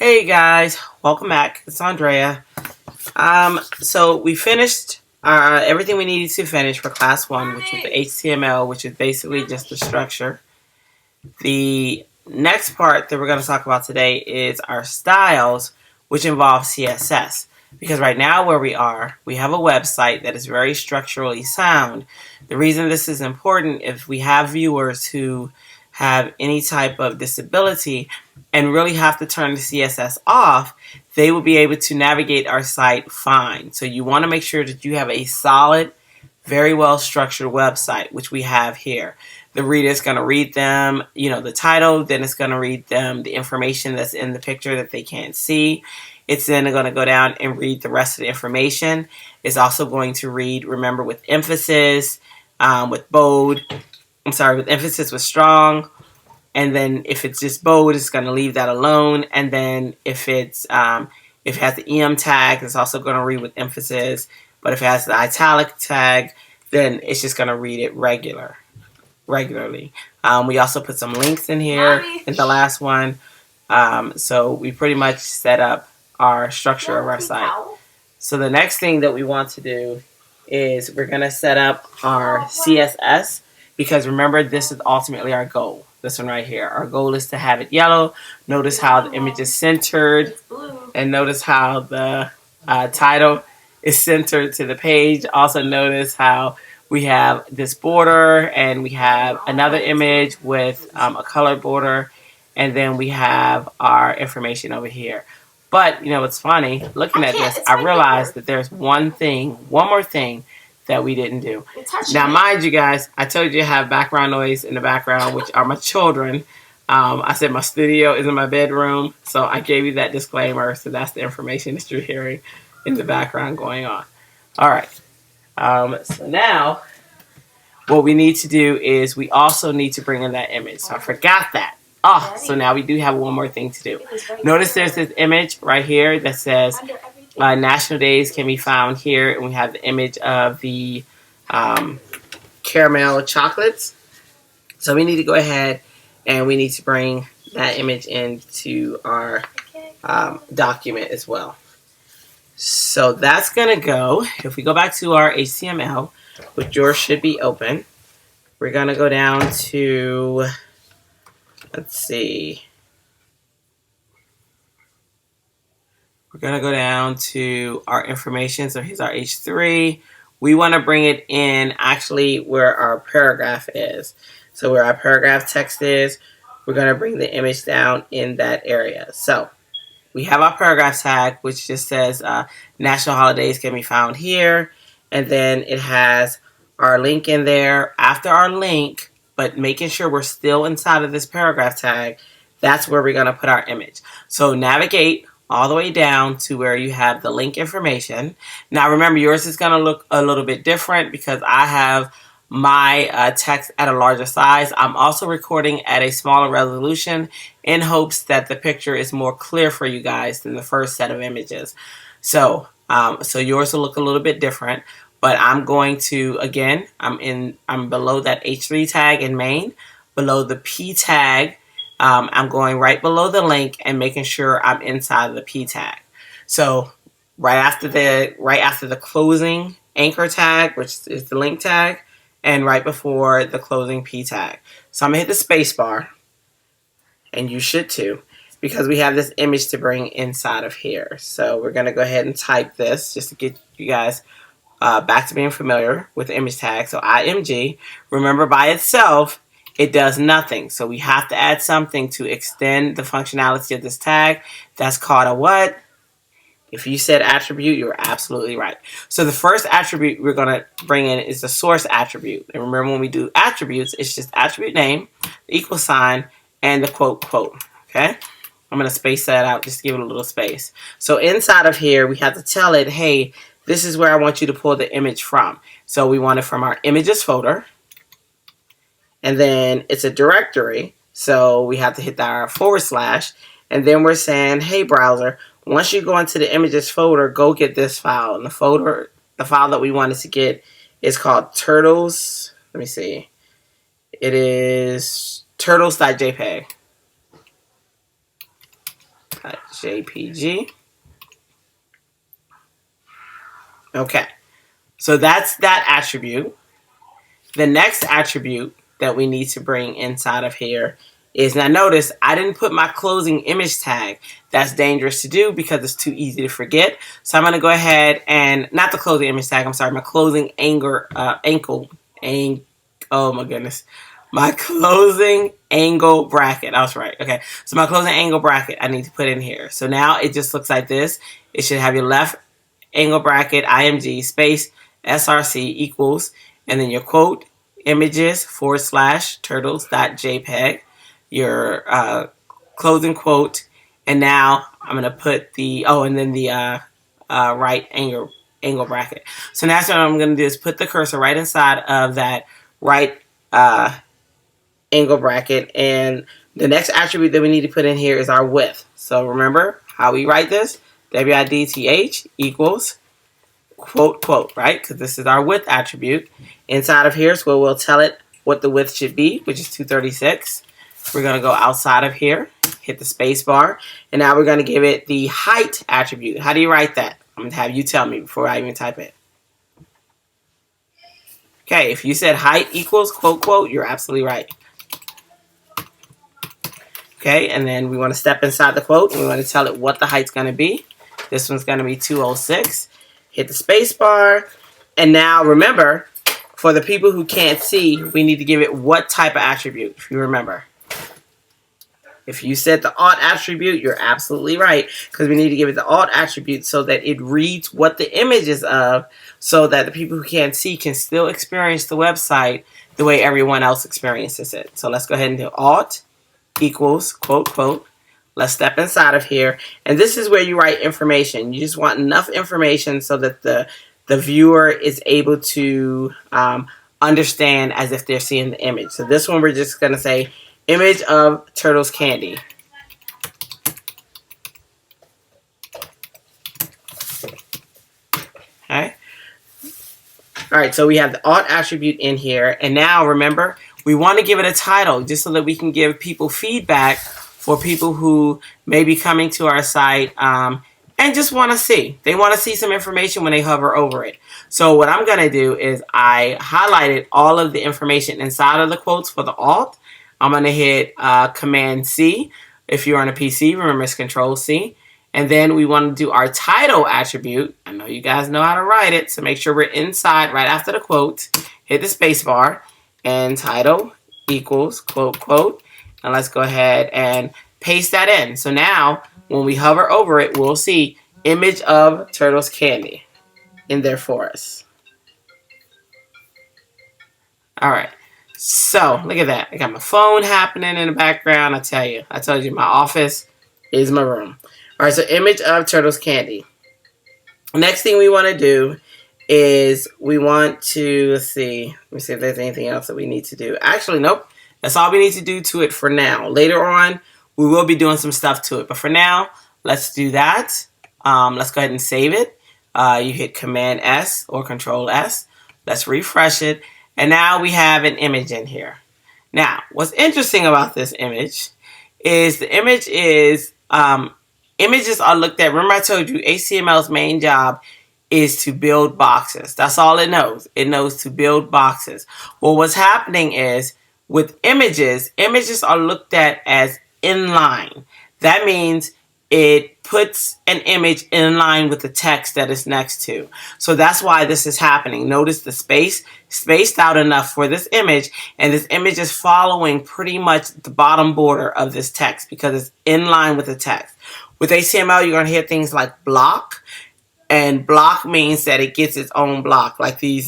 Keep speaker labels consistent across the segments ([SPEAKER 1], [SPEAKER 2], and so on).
[SPEAKER 1] Hey guys, welcome back. It's Andrea. So we finished everything we needed to finish for class 1, which was the HTML, which is basically just the structure. The next part that we're going to talk about today is our styles, which involve CSS. Because right now where we are, we have a website that is very structurally sound. The reason this is important, if we have viewers who have any type of disability and really have to turn the CSS off, they will be able to navigate our site fine. So you want to make sure that you have a solid, very well structured website, which we have here. The reader is going to read them, the title, then it's going to read them the information that's in the picture that they can't see. It's then going to go down and read the rest of the information. It's also going to read, remember, with emphasis, with bold, with emphasis with strong. And then if it's just bold, it's going to leave that alone. And then if it has the EM tag, it's also going to read with emphasis. But if it has the italic tag, then it's just going to read it regularly. We also put some links in here in the last one. So we pretty much set up our structure of our site. So the next thing that we want to do is we're going to set up our CSS, because remember, this is ultimately our goal. This one right here. Our goal is to have it yellow. Notice how the image is centered. And notice how the title is centered to the page. Also notice how we have this border and we have another image with a colored border. And then we have our information over here. But, what's funny, looking at this, I realized that there's one more thing that we didn't do. Now, mind you guys, I told you to have background noise in the background, which are my children. I said my studio is in my bedroom, so I gave you that disclaimer. So that's the information that you're hearing in the background going on. All right. So now, what we need to do is we also need to bring in that image. So I forgot that. So now we do have one more thing to do. Notice there's this image right here that says National Days can be found here, and we have the image of the caramel chocolates. So we need to go ahead and we need to bring that image into our document as well. So that's going to go, if we go back to our HTML, which yours should be open, we're going to go down to, let's see, we're going to go down to our information. So here's our H3. We want to bring it in actually where our paragraph is. So where our paragraph text is, we're going to bring the image down in that area. So we have our paragraph tag, which just says national holidays can be found here. And then it has our link in there. After our link, but making sure we're still inside of this paragraph tag, that's where we're going to put our image. So navigate all the way down to where you have the link information. Now remember, yours is going to look a little bit different because I have my text at a larger size. I'm also recording at a smaller resolution in hopes that the picture is more clear for you guys than the first set of images. So yours will look a little bit different, but I'm going to, again, I'm below that H3 tag in main, below the P tag. I'm going right below the link and making sure I'm inside of the P tag. So right after the closing anchor tag, which is the link tag, and right before the closing P tag. So I'm going to hit the space bar, and you should too, because we have this image to bring inside of here. So we're going to go ahead and type this just to get you guys back to being familiar with the image tag. So IMG, remember by itself, it does nothing. So we have to add something to extend the functionality of this tag. That's called a what? If you said attribute, you're absolutely right. So the first attribute we're going to bring in is the source attribute. And remember, when we do attributes, it's just attribute name, equal sign, and the quote. Okay? I'm going to space that out just to give it a little space. So inside of here, we have to tell it, hey, this is where I want you to pull the image from. So we want it from our images folder. And then it's a directory. So we have to hit our /. And then we're saying, hey, browser, once you go into the images folder, go get this file. And the file that we wanted to get is called turtles. Let me see. It is turtles.jpg. .jpg. Okay, so that's that attribute. The next attribute that we need to bring inside of here is, now notice I didn't put my closing image tag. That's dangerous to do because it's too easy to forget. So I'm going to go ahead and, not the closing image tag, I'm sorry, my closing oh my goodness. My closing angle bracket. I was right. Okay. So my closing angle bracket I need to put in here. So now it just looks like this. It should have your left angle bracket, IMG, space, SRC equals, and then your quote, images / turtles.jpg, your closing quote, and now I'm going to put the, and then the right angle bracket. So now what I'm going to do is put the cursor right inside of that right angle bracket, and the next attribute that we need to put in here is our width. So remember how we write this? WIDTH equals quote, quote, right? Because this is our width attribute. Inside of here is where we'll tell it what the width should be, which is 236. We're going to go outside of here, hit the space bar, and now we're going to give it the height attribute. How do you write that? I'm going to have you tell me before I even type it. Okay, if you said height equals quote, quote, you're absolutely right. Okay, and then we want to step inside the quote, and we want to tell it what the height's going to be. This one's going to be 206. Hit the space bar, and now remember, for the people who can't see, we need to give it what type of attribute, if you remember. If you said the alt attribute, you're absolutely right, because we need to give it the alt attribute so that it reads what the image is of, so that the people who can't see can still experience the website the way everyone else experiences it. So let's go ahead and do alt equals quote, quote. Let's step inside of here, and this is where you write information. You just want enough information so that the viewer is able to understand as if they're seeing the image. So this one we're just going to say image of Turtles Candy. Okay. All right, so we have the alt attribute in here, and now remember, we want to give it a title just so that we can give people feedback for people who may be coming to our site and just want to see. They want to see some information when they hover over it. So what I'm going to do is I highlighted all of the information inside of the quotes for the alt. I'm going to hit Command C. If you're on a PC, remember it's Control C. And then we want to do our title attribute. I know you guys know how to write it, so make sure we're inside right after the quote. Hit the space bar, and title equals quote, quote. And let's go ahead and paste that in. So now, when we hover over it, we'll see image of Turtles Candy in there for us. All right. So, look at that. I got my phone happening in the background. I told you, my office is my room. All right, so image of Turtles Candy. Next thing we want to do is we want to, let's see. Let me see if there's anything else that we need to do. Actually, nope. That's all we need to do to it for now. Later on, we will be doing some stuff to it. But for now, let's do that. Let's go ahead and save it. You hit Command S or Control S. Let's refresh it. And now we have an image in here. Now, what's interesting about this image is the image is, images are looked at. Remember I told you HTML's main job is to build boxes. That's all it knows. It knows to build boxes. Well, what's happening is, with images, images are looked at as inline. That means it puts an image in line with the text that it's next to. So that's why this is happening. Notice the space spaced out enough for this image, and this image is following pretty much the bottom border of this text because it's in line with the text. With HTML, you're going to hear things like block, and block means that it gets its own block. Like these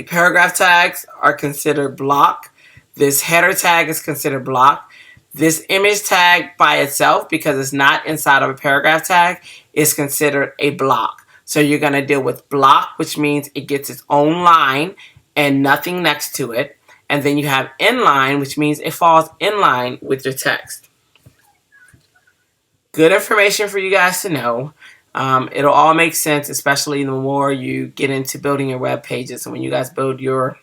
[SPEAKER 1] paragraph tags are considered block. This header tag is considered block. This image tag by itself, because it's not inside of a paragraph tag, is considered a block. So you're going to deal with block, which means it gets its own line and nothing next to it. And then you have inline, which means it falls in line with your text. Good information for you guys to know. It'll all make sense, especially the more you get into building your web pages. And when you guys build your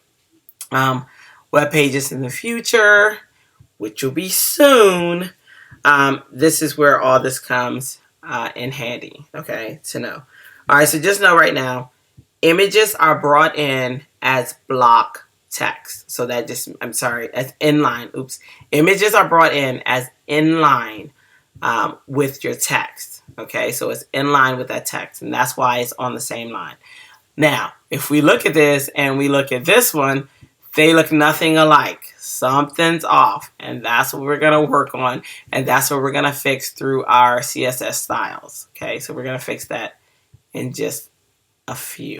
[SPEAKER 1] web pages in the future, which will be soon, this is where all this comes in handy, okay, to know. All right, so just know right now, images are brought in as block text. So that just, I'm sorry, as inline. Oops. Images are brought in as inline with your text. Okay, so it's in line with that text, and that's why it's on the same line. Now, if we look at this and we look at this one, they look nothing alike. Something's off, and that's what we're going to work on, and that's what we're going to fix through our CSS styles. Okay, so we're going to fix that in just a few.